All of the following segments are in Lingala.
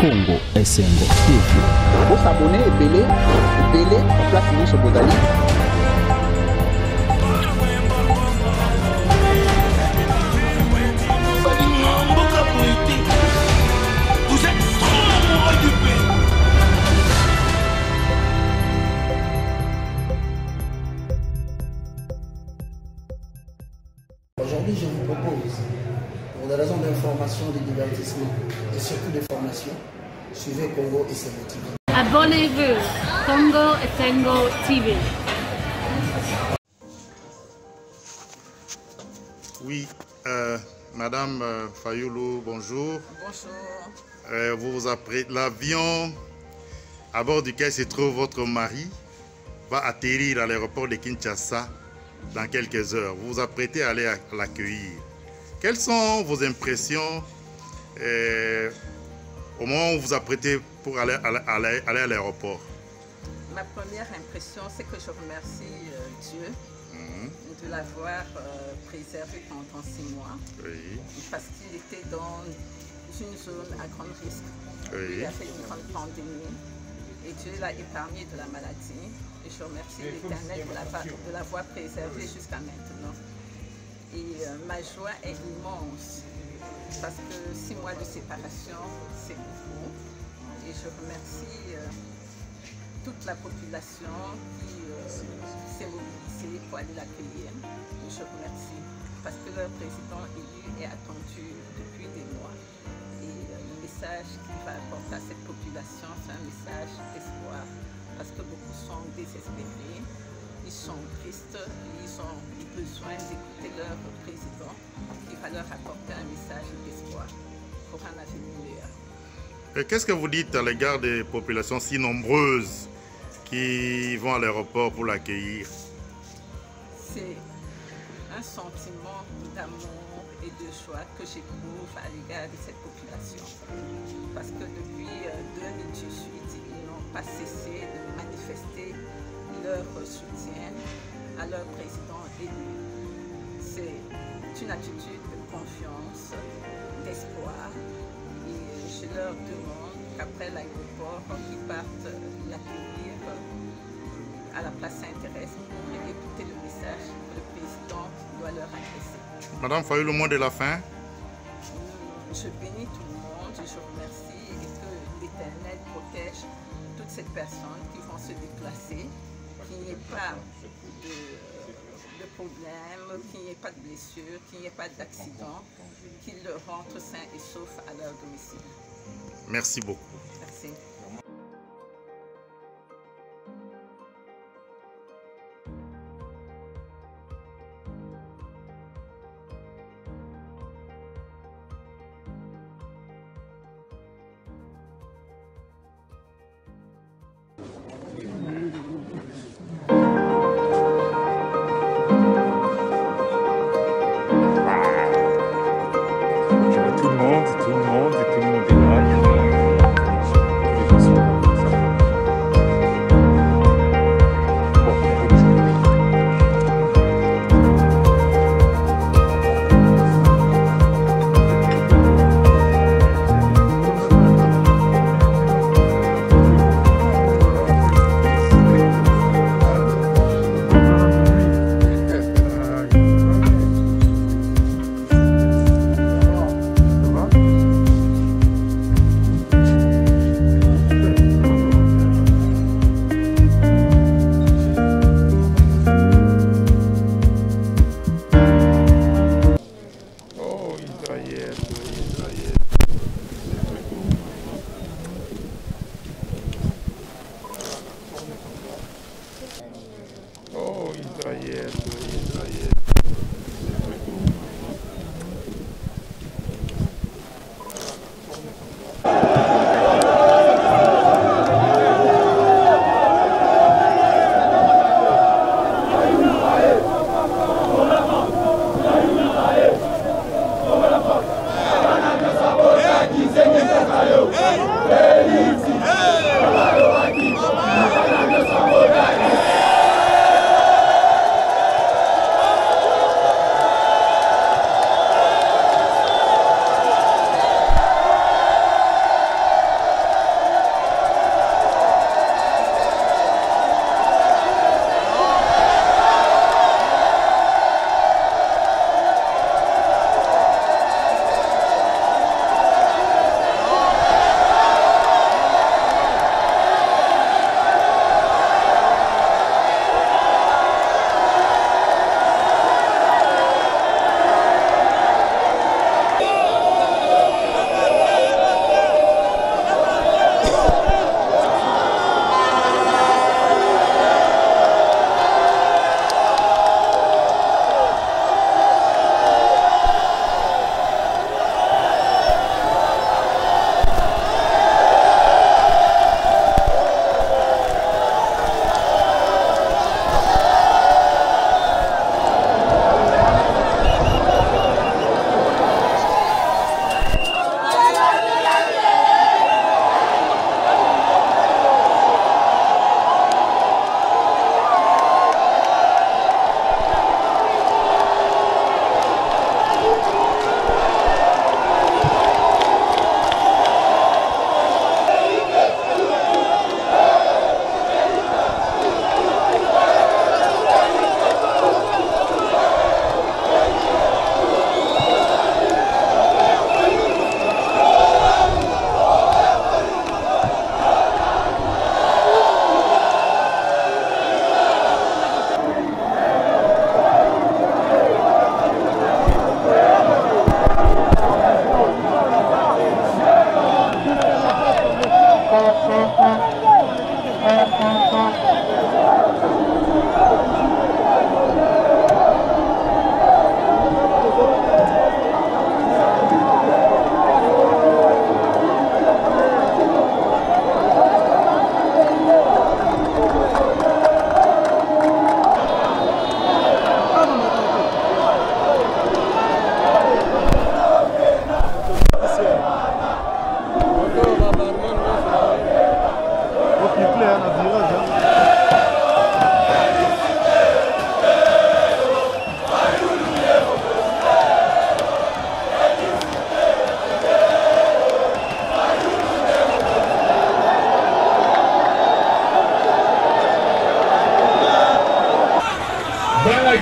Congo Esengo TV. Vous s'abonner et belé en place nous sur Bodali. Vous êtes trop amoureux du pays. Aujourd'hui, je vous propose, pour des raisons d'information, de divertissement et surtout de formation, suivez Congo Esengo TV. Abonnez-vous, Congo Esengo TV. Oui, Madame Fayoulou, bonjour. Bonjour. Vous vous apprêtez, l'avion à bord duquel se trouve votre mari va atterrir à l'aéroport de Kinshasa dans quelques heures. Vous vous apprêtez à aller l'accueillir. Quelles sont vos impressions au moment où vous vous apprêtez pour aller à l'aéroport? Ma première impression, c'est que je remercie Dieu de l'avoir préservé pendant 6 mois. Oui. Parce qu'il était dans une zone à grand risque. Oui. Il a fait une grande pandémie et Dieu l'a épargné de la maladie. Et je remercie l'Éternel de l'avoir préservé jusqu'à maintenant. Et ma joie est immense parce que 6 mois de séparation, c'est beaucoup. Et je remercie toute la population qui s'est mobilisée pour aller l'accueillir. Je remercie parce que leur président élu est attendu depuis des mois. Et le message qu'il va apporter à cette population, c'est un message d'espoir. Parce que beaucoup sont désespérés, ils sont tristes, ils ont besoin d'écouter leur président qui va leur apporter un message d'espoir pour un avenir meilleur. Qu'est-ce que vous dites à l'égard des populations si nombreuses qui vont à l'aéroport pour l'accueillir? C'est un sentiment d'amour et de joie que j'éprouve à l'égard de cette population. Parce que depuis 2018, ils n'ont pas cessé de manifester leur soutien à leur président élu. C'est une attitude de confiance, d'espoir. Et je leur demande qu'après l'aéroport, qu'ils partent l'accueillir à la place Saint-Thérèse pour écouter le message que le président doit leur adresser. Madame Fayoulou, le mot de la fin? Je bénis tout le monde, je remercie et que l'Éternel protège toutes ces personnes qui vont se déplacer, qu'il n'y ait pas de problème, qu'il n'y ait pas de blessures, qu'il n'y ait pas d'accident, qu'ils rentrent sains et saufs à leur domicile. Merci beaucoup. Merci. Tout le monde est là.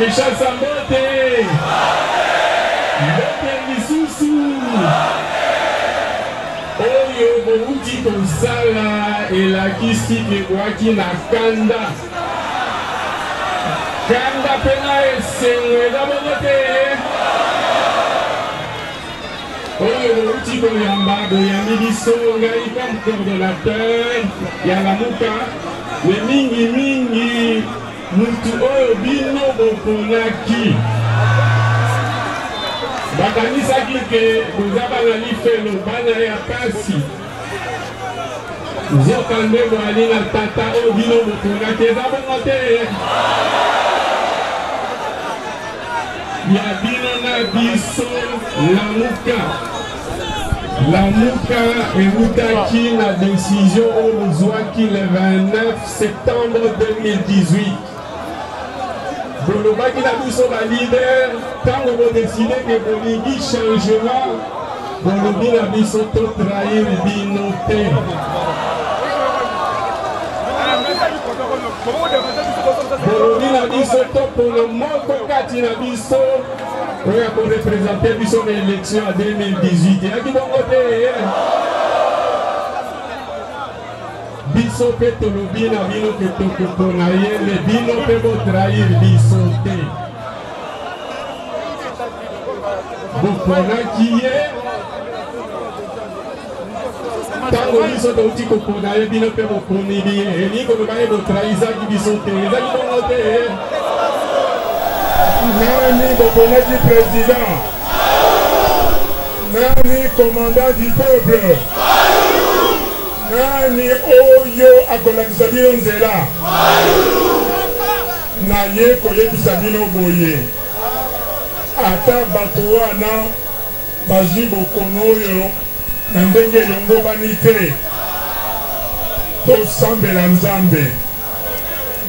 Kinshasa mbote. Mbote lisusu. Oyo bouti kosala elakisi kebwaki na kanda. Kanda pena esengo eza bongo te. Oyo bouti koyamba boyambi biso ngai comme coordonnateur ya Lamuka. We mingi mutu oyo bino boponaki. Bakanisaki ke boza bana lifelo bana ya pasi. Nzoka nde boali na tata oyo bino boponaki eza bongo te. Ya bino na biso Lamuka. Lamuka eutaki na décision oyo bozwaki le 29 septembre 2018. Bolobaki na biso ba leader tango bodeside ke bolingi changement bolobi na biso to trahir bino te. Bolobi na biso to pona moko kati na biso oyo akorepresente biso na élection ya 2018 eyaki bongo te. Biso pe tolobi na bino ke tokopona ye me bino pe botrahir biso te. Boponaki ye tango biso touti kopona ye bino pe boponeli ye elingi koloba ye botrahizaki biso te ezaki bongo te. Nani boponaki président, nani commandant du peuple, nani oyo akolakisa bino nzela na ye koyebisa bino boye ata bato wana bazwi bokono oyo na ndenge elongobani te tosambela Nzambe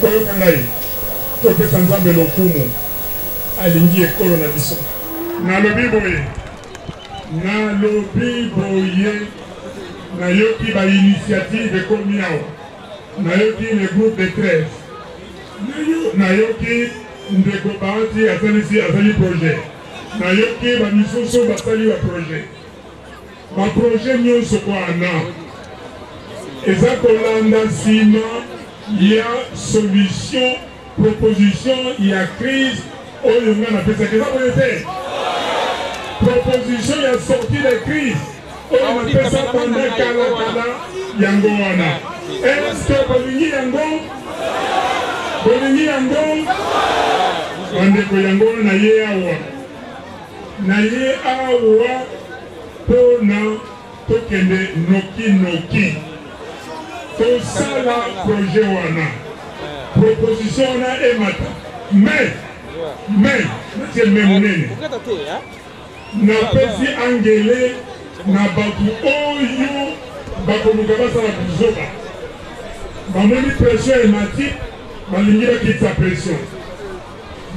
koyoka ngai topesa Nzambe lokumu alingi ekolo na biso nalobi boye nayoki ba initiative ekomi awa nayoki le groupe de 13 nayoki ndeko baati azali projet nayoki bamisusu basali baprojet nyonso wana eza kolanda nsima ya solution proposition ya crise oyo nga napesaki eza boye te proposition ya sortie de crise oyo napesa panda kala yango wana eske bolingi yango bandeko yango na ye awa mpona tokende noki tosala projet wana proposition wana emata mais natie me monene napesi angele na bato oyo bakoluka basala bizoba bamoni pression emati balingi bakitisa pression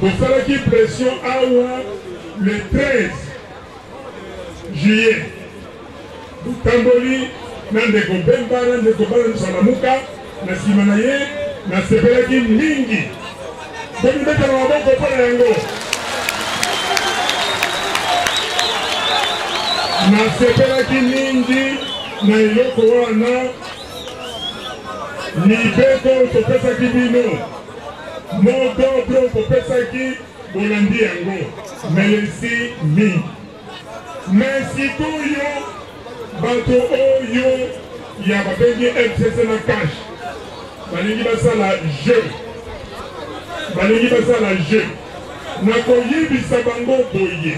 bosalaki pression awa le 13 juillet botamboli na ndeko Bemba na ndeko Bala Lamuka na nsima na ye nasepelaki mingi bomibetela maboko mpona yango nasepelaki mingi na eloko wana mibeko topesaki bino modobro topesaki bolandi yango melesi mingi mais sikoyo bato oyo ya babengi FCC na cash balingi basala jeu nakoyebisa bango boye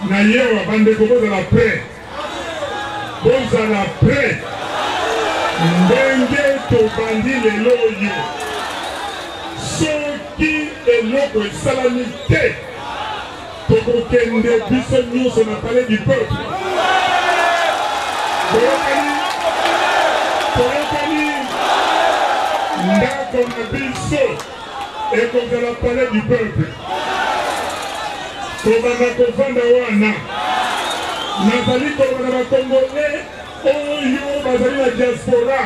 na yewa bandeko bozala prêt ndenge tobandi lelo oyo soki eloko esalami te tokokende biso nyonso na palais du peuple toyokani ndako na biso ekozala palais du peuple tobanda kovanda wana nazali koloba na bakongolais oyo bazali na diaspora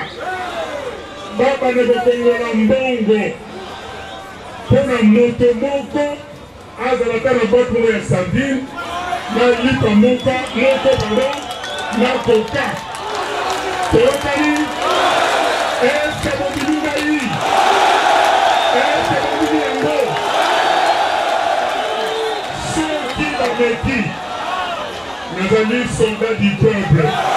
babanda kokongola mbongo mpona moto moko azalaka na boîte moko ya sardine na lipa moko pardon na coca toyokani eske bobili ngai eske bobili yango soki bameki nazali soldat du peuple